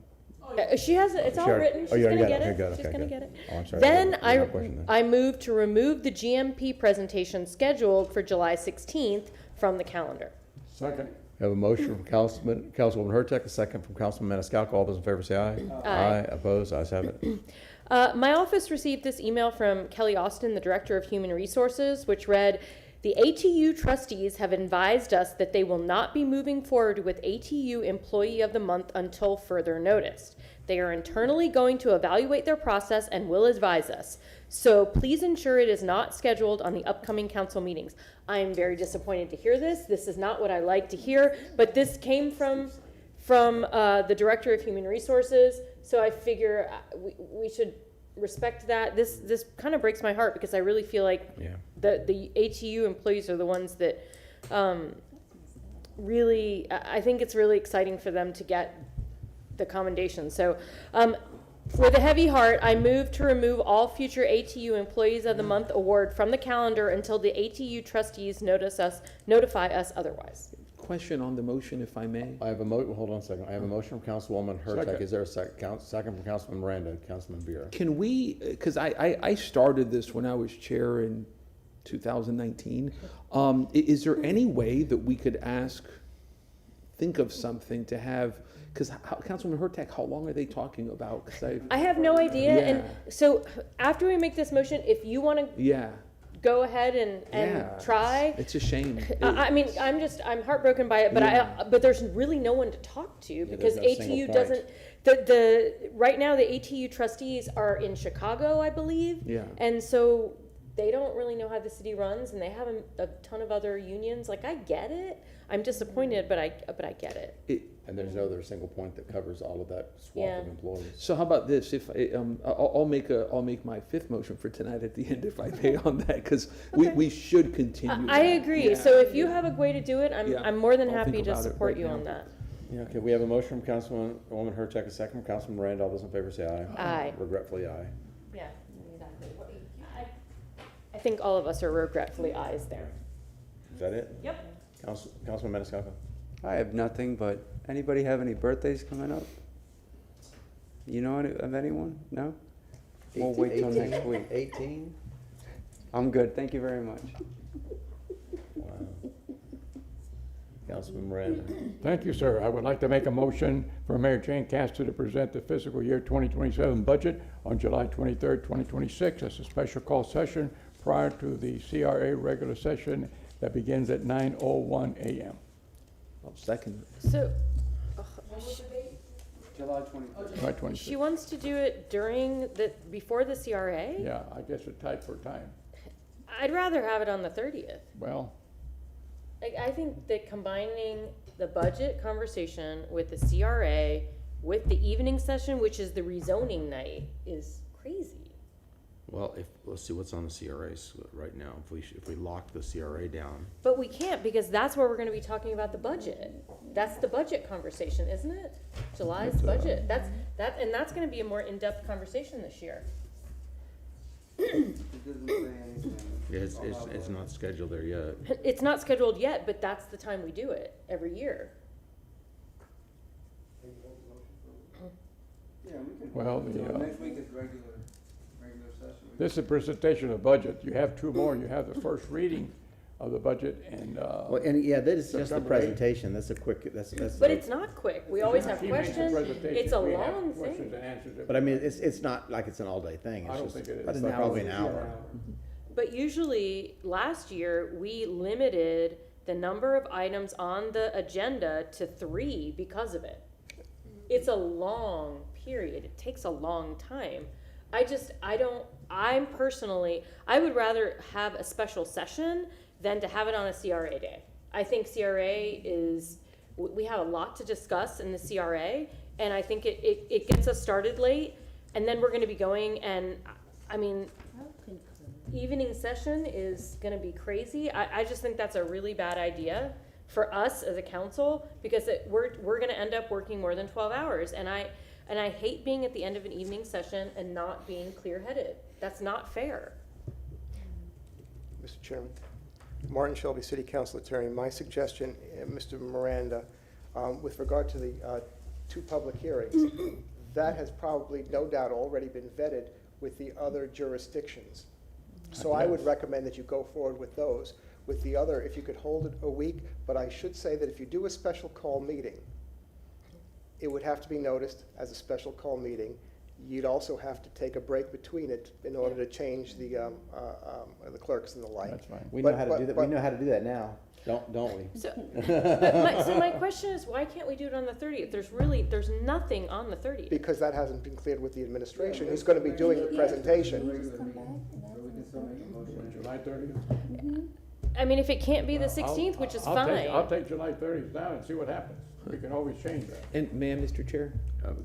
She has it, it's all She already- written, oh, she's you already gonna got get it. it, Okay, good, she's okay, gonna good. get it. Oh, I'm sorry. Then That was my question then. I move to remove the GMP presentation scheduled for July 16th from the calendar. Second. We have a motion from Councilwoman Hurtak, a second from Councilman Maniscalco. All those in favor say aye. Aye. Opposed, ayes have it. My office received this email from Kelly Austin, the Director of Human Resources, which read, "The ATU trustees have advised us that they will not be moving forward with ATU Employee of the Month until further notice. They are internally going to evaluate their process and will advise us. So please ensure it is not scheduled on the upcoming council meetings." I am very disappointed to hear this. This is not what I like to hear, but this came from the Director of Human Resources, so I figure we should respect that. This kind of breaks my heart, because I really feel like Yeah. the ATU employees are the ones that really, I think it's really exciting for them to get the commendation. So with a heavy heart, I move to remove all future ATU Employees of the Month award from the calendar until the ATU trustees notify us otherwise. Question on the motion, if I may. I have hold on a second. I have a motion from Councilwoman Hurtak. Second. Is there a second from Councilman Miranda, Councilman Vera? Can we, because I started this when I was chair in 2019. Is there any way that we could think of something to have, because Councilman Hurtak, how long are they talking about? 'Cause I have no idea, and Yeah. so after we make this motion, if you want to yeah, go ahead and yeah. try. It's a shame. I mean, I'm heartbroken by it, but Yeah. but there's really no one to talk to, because there's no single ATU point. doesn't, right now, the ATU trustees are in Chicago, I believe. Yeah. And so they don't really know how the city runs, and they have a ton of other unions. Like, I get it. I'm disappointed, but I get it. And there's no other single point that covers all of that swath Yeah. of employees. So how about this? If I'll make my fifth motion for tonight at the end, if I may, on that, because we should continue. I that. agree. Yeah. So if you have a way to do it, Yeah. I'm more than I'll happy think to about it support right you now. on that. Yeah, okay, we have a motion from Councilwoman Hurtak, a second from Councilman Miranda. All those in favor say aye. Aye. Regretfully, aye. Yeah, exactly. I think all of us are regretfully ayes there. Is that it? Yep. Councilman Maniscalco? I have nothing, but anybody have any birthdays coming up? You know of anyone? No? We'll wait till next week. 18? I'm good, thank you very much. Wow. Councilman Miranda. Thank you, sir. I would like to make a motion for Mayor Jane Castor to present the fiscal year 2027 budget on July 23rd, 2026 as a special call session prior to the CRA regular session that begins at 9:01 a.m. I'll second. So, July 23rd. July she 26th. wants to do it before the CRA? Yeah, I guess it's tight for time. I'd rather have it on the 30th. Well, I think that combining the budget conversation with the CRA, with the evening session, which is the rezoning night, is crazy. Well, let's see what's on the CRAs right now. If we lock the CRA down. But we can't, because that's where we're gonna be talking about the budget. That's the budget conversation, isn't it? July's budget. And that's gonna be a more in-depth conversation this year. It doesn't say anything. It's not scheduled there yet. It's not scheduled yet, but that's the time we do it, every year. Yeah, we can. Well, So next week is regular session. this is a presentation of budget. You have two more. You have the first reading of the budget and, Well, and yeah, that is just a September 8th. presentation. That's a quick, that's. But it's not quick. We always have He makes the questions. presentation. It's a We have long questions thing. and answers. But I mean, it's not like it's an all-day thing. I It's don't just, think it is. it's An like hour. probably an hour. But usually, last year, we limited the number of items on the agenda to 3 because of it. It's a long period. It takes a long time. I would rather have a special session than to have it on a CRA day. I think we have a lot to discuss in the CRA, and I think it gets us started late, and then we're gonna be going, and, I mean, evening session is gonna be crazy. I just think that's a really bad idea for us as a council, because we're gonna end up working more than 12 hours, and I hate being at the end of an evening session and not being clear-headed. That's not fair. Mr. Chairman, Martin Shelby, City Council Attorney. My suggestion, Mr. Miranda, with regard to the 2 public hearings, that has probably, no doubt, already been vetted with the other jurisdictions. So I would recommend that you go forward with those. With the other, if you could hold it a week, but I should say that if you do a special call meeting, it would have to be noticed as a special call meeting. You'd also have to take a break between it in order to change the clerks and the like. That's fine. We know how to do that. We know how to do that now, don't we? So my question is, why can't we do it on the 30th? There's nothing on the 30th. Because that hasn't been cleared with the administration, who's going to be doing the presentation. Regular meeting, so we can still make a motion. July 30th. I mean, if it can't be the Well, 16th, which is I'll fine. take July 30th down and see what happens. We can always change that. And ma'am, Mr. Chair?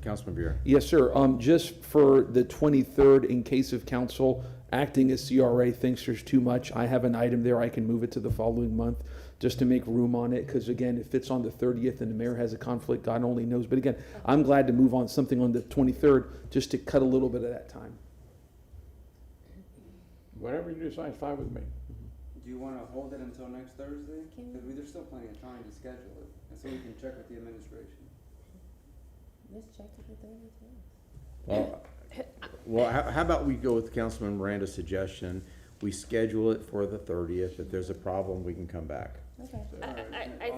Councilman Buer. Yes, sir. Just for the 23rd, in case of council acting as CRA thinks there's too much, I have an item there. I can move it to the following month just to make room on it. Because again, if it's on the 30th and the mayor has a conflict, God only knows. But again, I'm glad to move on something on the 23rd just to cut a little bit of that time. Whatever you decide is fine with me. Do you want to hold it until next Thursday? Because there's still plenty of time to schedule it, and so we can check with the administration. Well, how about we go with Councilman Miranda's suggestion? We schedule it for the 30th. If there's a problem, we can come back. I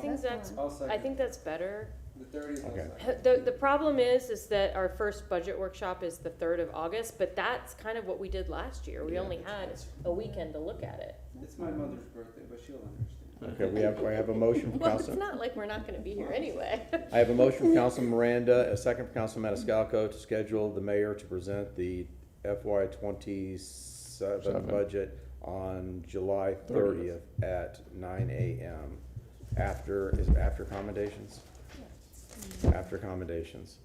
think that's better. The 30th. Okay. The problem is that our first budget workshop is the 3rd of August, but that's kind of what we did last year. We only had a weekend to look at it. It's my mother's birthday, but she'll understand. Okay, I have a motion from Well, it's Council. not like we're not gonna be here anyway. I have a motion from Councilman Miranda, a second from Councilman Maniscalco to schedule the mayor to present the FY 27 budget on July 30th at 9 a.m. After commendations? After commendations.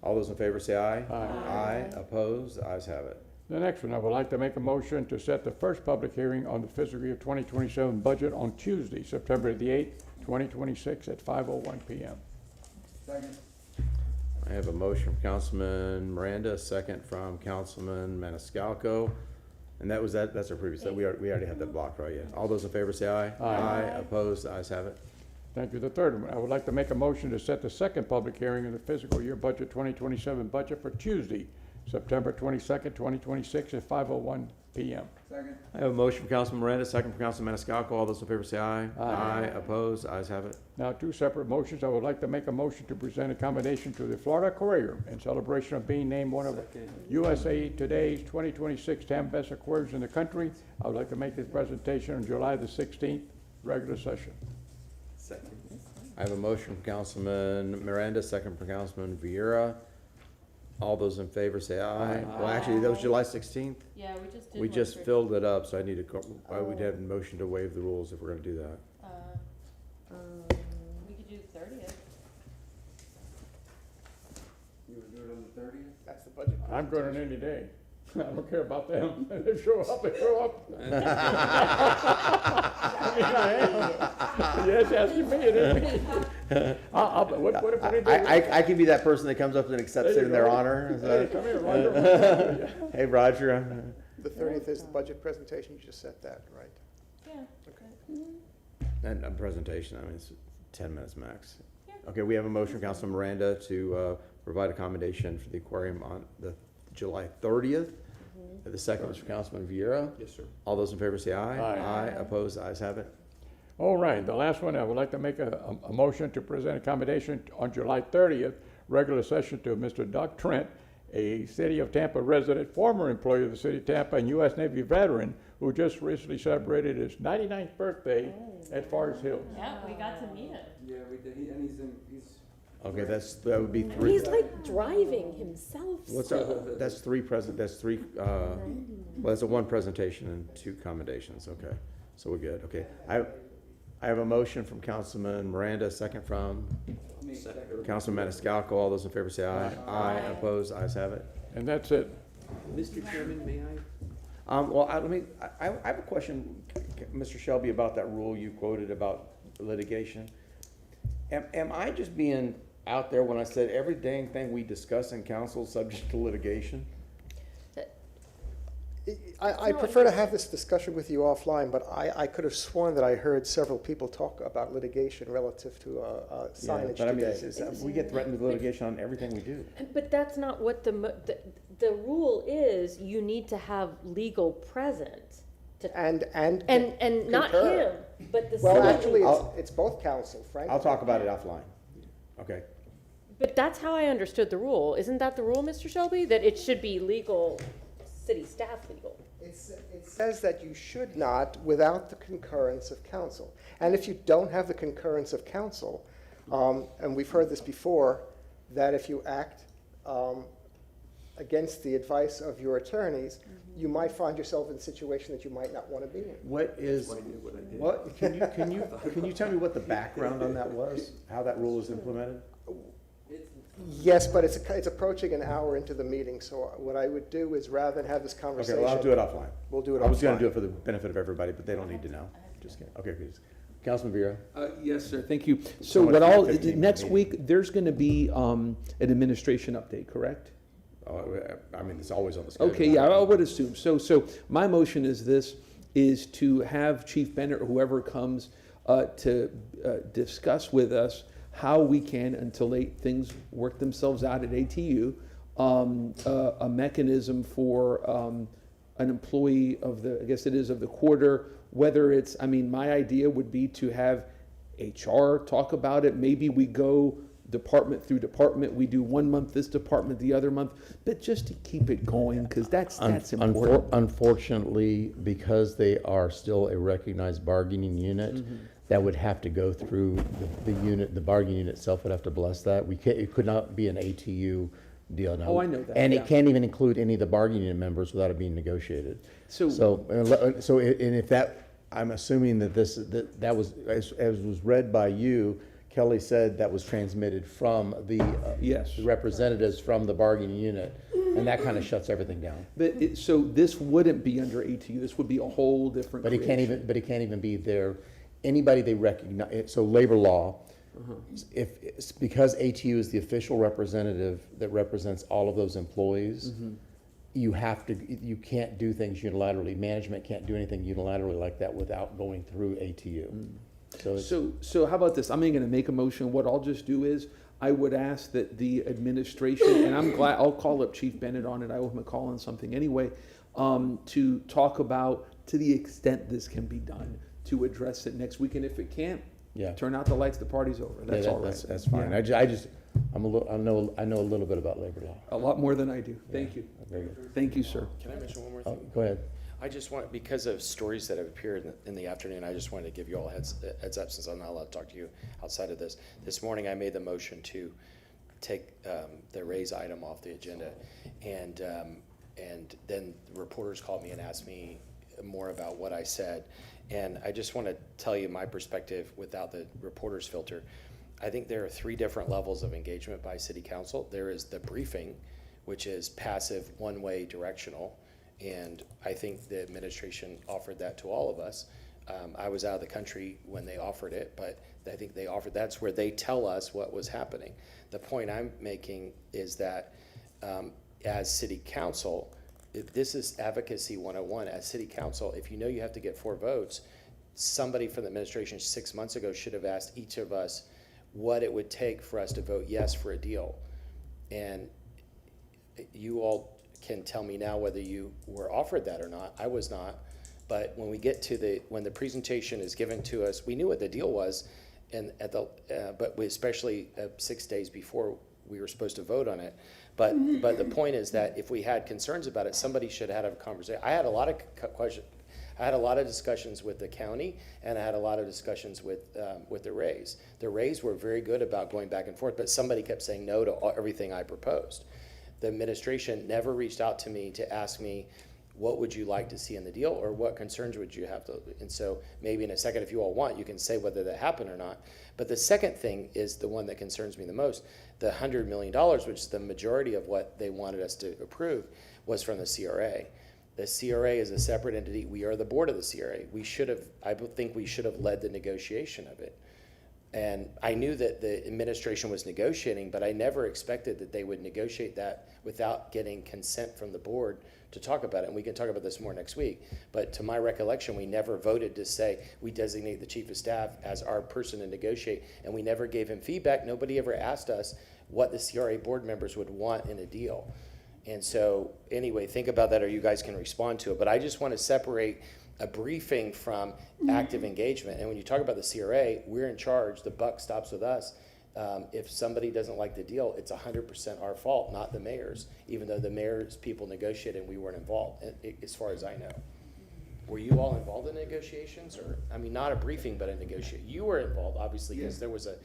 All those in favor say aye. Aye. Aye. Opposed? The ayes have it. The next one, I would like to make a motion to set the first public hearing on the fiscal year 2027 budget on Tuesday, September the 8th, 2026 at 5:01 p.m. Second. I have a motion from Councilman Miranda, a second from Councilman Maniscalco. And that's our previous, we already had that blocked, right? Yeah. All those in favor say aye. Aye. Opposed? The ayes have it. Thank you. The third one, I would like to make a motion to set the second public hearing of the fiscal year budget 2027 budget for Tuesday, September 22nd, 2026 at 5:01 PM. I have a motion from Councilman Miranda, second from Councilman Maniscalco. All those in favor say aye. Aye. Opposed? Ayes have it. Now, two separate motions. I would like to make a motion to present a commendation to the Florida Courier in celebration of being named one of USA Today's 2026 10 best aquariums in the country. I would like to make this presentation on July the 16th, regular session. I have a motion from Councilman Miranda, second from Councilman Vieira. All those in favor say aye. Well, actually, that was July 16th. Yeah, we just did. We just filled it up, so I need to, I would have a motion to waive the rules if we're gonna do that. We could do 30th. You would do it on the 30th? That's the budget. I'm going on any day. I don't care about them. They show up, they show up. I mean, I am. Yes, asking me, it isn't me. What if they do? I can be that person that comes up and accepts There it you in their go. honor. Is Hey, that- come here, Roger. Hey, Roger. The 30th is the budget presentation, you just set that, right? And a presentation, I mean, it's 10 minutes max. Okay, we have a motion from Councilman Miranda to provide accommodation for the aquarium on the July 30th. The second was from Councilman Vieira. Yes, sir. All those in favor say aye. Aye. Opposed? Ayes have it. All right, the last one, I would like to make a motion to present accommodation on July 30th, regular session to Mr. Doug Trent, a City of Tampa resident, former employee of the City of Tampa, and U.S. Navy veteran who just recently celebrated his 99th birthday at Forest Hills. Yeah, we got to meet him. Yeah, we did, and he's Okay, that would be three. He's like driving himself. That's three, well, that's a one presentation and two commendations, okay. So we're good, okay. I have a motion from Councilman Miranda, second from Councilman Maniscalco. All those in favor say aye. Aye. Opposed? Ayes have it. And that's it. Mr. Chairman, may I? Well, I have a question, Mr. Shelby, about that rule you quoted about litigation. Am I just being out there when I said every dang thing we discuss in council is subject to litigation? I prefer to have this discussion with you offline, but I could have sworn that I heard several people talk about litigation relative to signage But I mean, today. we get threatened with litigation on everything we do. But that's not what the rule is. You need to have legal present. And not concur. him, but the Well, city. actually, I'll- it's both council, frankly. I'll talk about it offline. Okay. But that's how I understood the rule. Isn't that the rule, Mr. Shelby? That it should be legal, city staff legal. It says that you should not without the concurrence of council. And if you don't have the concurrence of council, and we've heard this before, that if you act against the advice of your attorneys, you might find yourself in a situation that you might not want to be in. Can you tell me what the background on that was? How that rule was implemented? Yes, but it's approaching an hour into the meeting, so what I would do is rather than have this Okay, conversation. well, I'll do it offline. We'll do it offline. I was gonna do it for the benefit of everybody, but they don't need to know. Just kidding. Okay, please. Councilman Vera? Yes, sir, thank you. So So much what for I'll, 15 next meeting. week, there's gonna be, an administration update, correct? I mean, it's always on the schedule. Okay, yeah, I would assume. So my motion is this, is to have Chief Bennett or whoever comes to discuss with us how we can, until things work themselves out at ATU, a mechanism for an employee of the, I guess it is of the quarter, whether it's, I mean, my idea would be to have HR talk about it. Maybe we go department through department. We do 1 month this department, the other month, but just to keep it going, because that's important. Unfortunately, because they are still a recognized bargaining unit, that would have to go through the unit, the bargaining unit itself would have to bless that. It could not be an ATU deal now. Oh, I know that, And yeah. it can't even include any of the bargaining unit members without it being negotiated. So- And if that, I'm assuming that that was, as was read by you, Kelly said that was transmitted from the Yes. the representatives from the bargaining unit, and that kind of shuts everything down. But so this wouldn't be under ATU, this would be a whole different But it can't creation. even be there, anybody they recognize, so labor law, if, it's because ATU is the official representative that represents all of those employees, you can't do things unilaterally. Management can't do anything unilaterally like that without going through ATU. So it's- So how about this, I'm not gonna make a motion, what I'll just do is, I would ask that the administration, and I'm glad, I'll call up Chief Bennett on it, I owe him a call on something anyway, to talk about, to the extent this can be done, to address it next week, and if it can't, Yeah. turn out the lights, the party's over, that's all right. That's fine. Yeah. I know a little bit about labor law. A lot more than I do, thank you. Very good. Thank you, sir. Can I mention one more Oh, thing? go ahead. I just want, because of stories that have appeared in the afternoon, I just wanted to give you all a heads up since I'm not allowed to talk to you outside of this. This morning, I made the motion to take the raise item off the agenda. And then the reporters called me and asked me more about what I said. And I just want to tell you my perspective without the reporter's filter. I think there are 3 different levels of engagement by city council. There is the briefing, which is passive, one-way directional. And I think the administration offered that to all of us. I was out of the country when they offered it, but I think they offered, that's where they tell us what was happening. The point I'm making is that as city council, this is advocacy 101. As city council, if you know you have to get 4 votes, somebody from the administration 6 months ago should have asked each of us what it would take for us to vote yes for a deal. And you all can tell me now whether you were offered that or not. I was not. But when we get to when the presentation is given to us, we knew what the deal was, and but we especially 6 days before we were supposed to vote on it. But the point is that if we had concerns about it, somebody should have had a conversation. I had a lot of questions. I had a lot of discussions with the county, and I had a lot of discussions with the Rays. The Rays were very good about going back and forth, but somebody kept saying no to everything I proposed. The administration never reached out to me to ask me, what would you like to see in the deal, or what concerns would you have to, and so maybe in a second, if you all want, you can say whether that happened or not. But the second thing is the one that concerns me the most. The $100 million, which is the majority of what they wanted us to approve, was from the CRA. The CRA is a separate entity. We are the board of the CRA. I think we should have led the negotiation of it. And I knew that the administration was negotiating, but I never expected that they would negotiate that without getting consent from the board to talk about it. And we can talk about this more next week. But to my recollection, we never voted to say we designate the chief of staff as our person to negotiate. And we never gave him feedback. Nobody ever asked us what the CRA board members would want in a deal. And so anyway, think about that, or you guys can respond to it. But I just want to separate a briefing from active engagement. And when you talk about the CRA, we're in charge. The buck stops with us. If somebody doesn't like the deal, it's 100% our fault, not the mayor's, even though the mayor's people negotiated and we weren't involved, as far as I know. Were you all involved in negotiations? Or, I mean, not a briefing, but a negotiation. You were involved, obviously, because there was a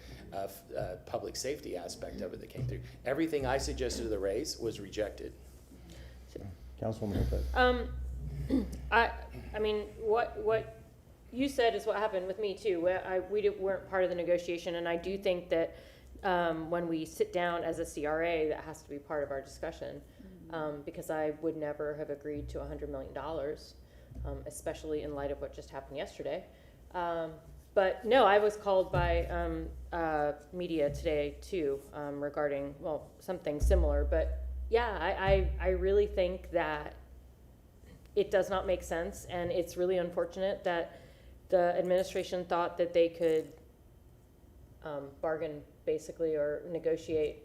public safety aspect of it that came through. Everything I suggested to the Rays was rejected. Councilwoman Hood. I mean, what you said is what happened with me too. We weren't part of the negotiation, and I do think that when we sit down as a CRA, that has to be part of our discussion, because I would never have agreed to $100 million, especially in light of what just happened yesterday. But no, I was called by media today too, regarding, well, something similar. But yeah, I really think that it does not make sense, and it's really unfortunate that the administration thought that they could bargain, basically, or negotiate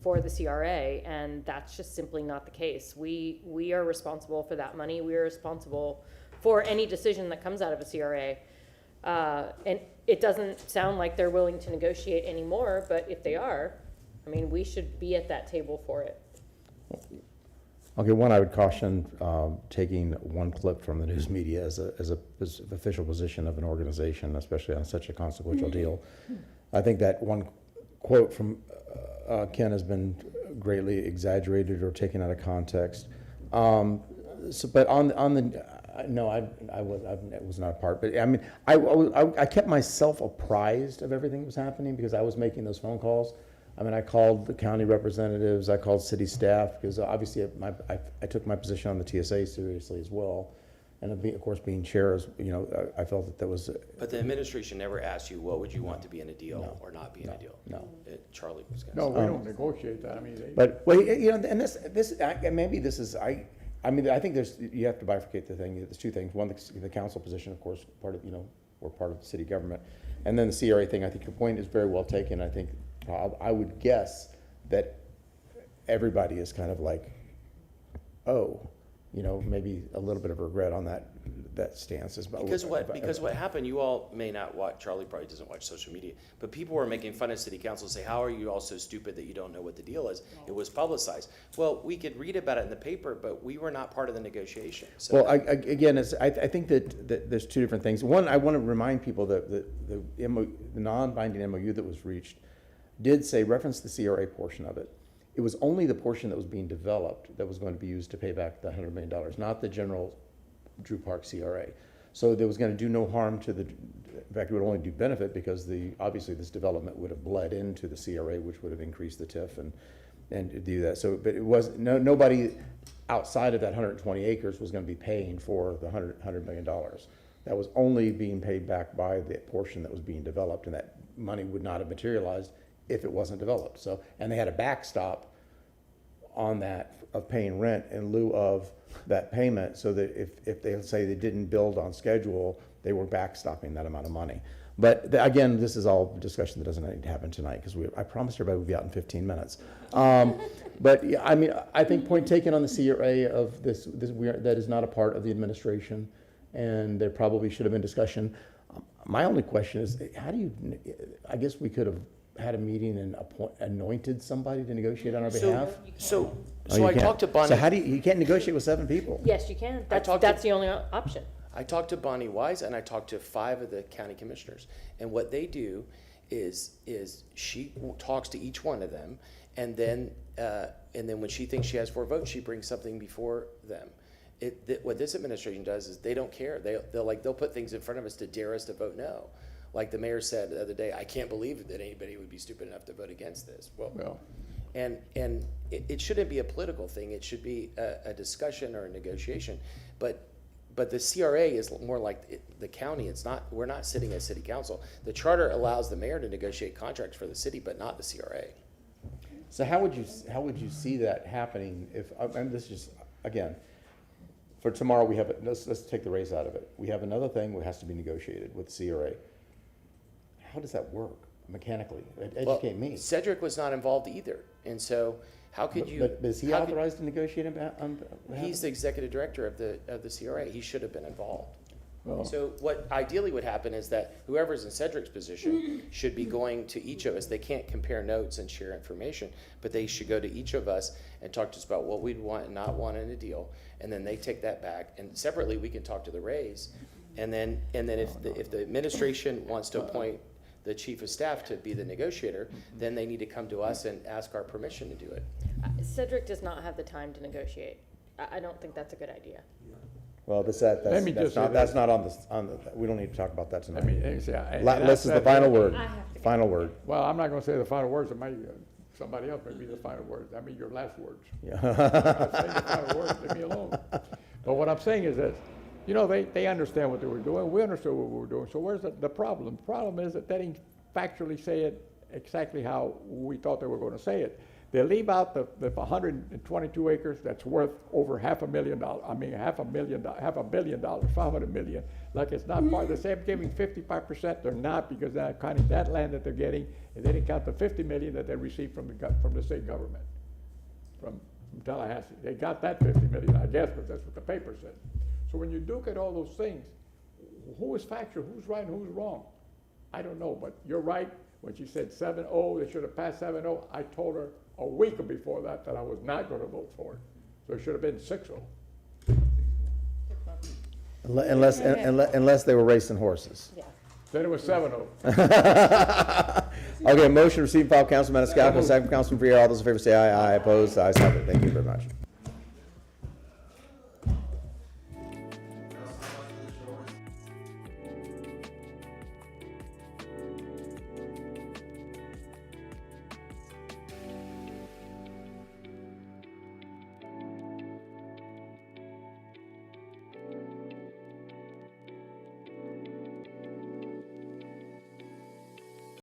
for the CRA, and that's just simply not the case. We are responsible for that money. We are responsible for any decision that comes out of a CRA. And it doesn't sound like they're willing to negotiate anymore, but if they are, I mean, we should be at that table for it. Okay, one, I would caution taking one clip from the news media as a official position of an organization, especially on such a consequential deal. I think that one quote from Ken has been greatly exaggerated or taken out of context. But on the no, I was not a part. But I mean, I kept myself apprised of everything that was happening because I was making those phone calls. I mean, I called the county representatives, I called city staff, because obviously I took my position on the TSA seriously as well. And of course, being chair, I felt that was. But the administration never asked you, what would you want to be in a deal or not be in a deal? No. Charlie was going No, to say. we don't negotiate that. I mean, But well, and maybe this is I mean, I think you have to bifurcate the thing. There's two things. One, the council position, of course, we're part of the city government, and then the CRA thing. I think your point is very well taken. I think So I would guess that everybody is kind of like, oh, you know, maybe a little bit of regret on that stance. Because what happened, you all may not watch, Charlie probably doesn't watch social media, but people were making fun of city council and say, how are you all so stupid that you don't know what the deal is? It was publicized. Well, we could read about it in the paper, but we were not part of the negotiation. So Well, again, I think that there's two different things. One, I want to remind people that the non-binding MOU that was reached did say, reference the CRA portion of it. It was only the portion that was being developed that was going to be used to pay back the $100 million, not the general Drew Park CRA. So there was going to do no harm to in fact, it would only do benefit because obviously this development would have bled into the CRA, which would have increased the TIF and do that. So, but it was, nobody outside of that 120 acres was going to be paying for the $100 million. That was only being paid back by the portion that was being developed, and that money would not have materialized if it wasn't developed. So, and they had a backstop on that of paying rent in lieu of that payment, so that if they say they didn't build on schedule, they were backstopping that amount of money. But again, this is all discussion that doesn't need to happen tonight, because I promised everybody we'd be out in 15 minutes. But yeah, I mean, I think point taken on the CRA of that is not a part of the administration, and there probably should have been discussion. My only question is, how do you, I guess we could have had a meeting and anointed somebody to negotiate on our behalf? So Oh, I talked to Bonnie. So how do you can't negotiate with 7 people? Yes, you can. That's the only option. I talked to Bonnie Wise and I talked to 5 of the county commissioners. And what they do is she talks to each one of them, and then when she thinks she has 4 votes, she brings something before them. What this administration does is they don't care. They'll put things in front of us to dare us to vote no. Like the mayor said the other day, I can't believe that anybody would be stupid enough to vote against this. Well. And it shouldn't be a political thing. It should be a discussion or a negotiation. But the CRA is more like the county. It's not. We're not sitting as city council. The charter allows the mayor to negotiate contracts for the city, but not the CRA. So how would you see that happening if? And this is again, for tomorrow we have let's take the race out of it. We have another thing that has to be negotiated with CRA. How does that work mechanically? Educate me. Cedric was not involved either, and so how could you? But is he authorized to negotiate on behalf? He's the executive director of the CRA. He should have been involved. Well, So what ideally would happen is that whoever's in Cedric's position should be going to each of us. They can't compare notes and share information, but they should go to each of us and talk to us about what we'd want and not want in a deal, and then they take that back. And separately, we can talk to the Rays, and then if the administration wants to appoint the chief of staff to be the negotiator, then they need to come to us and ask our permission to do it. Cedric does not have the time to negotiate. I don't think that's a good idea. well, that's not on the. We don't need to talk about that tonight. This is the final word. Final word. Well, I'm not gonna say the final words. Somebody else may be the final words. I mean, your last words. Yeah. I'm not saying the final words, leave me alone. But what I'm saying is this, you know, they understand what they were doing. We understood what we were doing. So where's the problem? The problem is that they didn't factually say it exactly how we thought they were going to say it. They leave out the 122 acres that's worth over $500 million, $500 million. Like it's not part, they say I'm giving 55%, they're not, because they're not counting that land that they're getting, and they didn't count the $50 million that they received from the state government, from Tallahassee. They got that $50 million, I guess, because that's what the paper said. So when you look at all those things, who is factual, who's right and who's wrong? I don't know, but you're right. When she said 7-0, they should have passed 7-0. I told her a week before that I was not going to vote for it. So it should have been 6-0. Unless they were racing horses. Yeah. Then it was 7-0. Okay, motion received, file, Councilman Maniscalco, second Councilman Freer. All those in favor say aye. Aye. Opposed? Ayes have it. Thank you very much.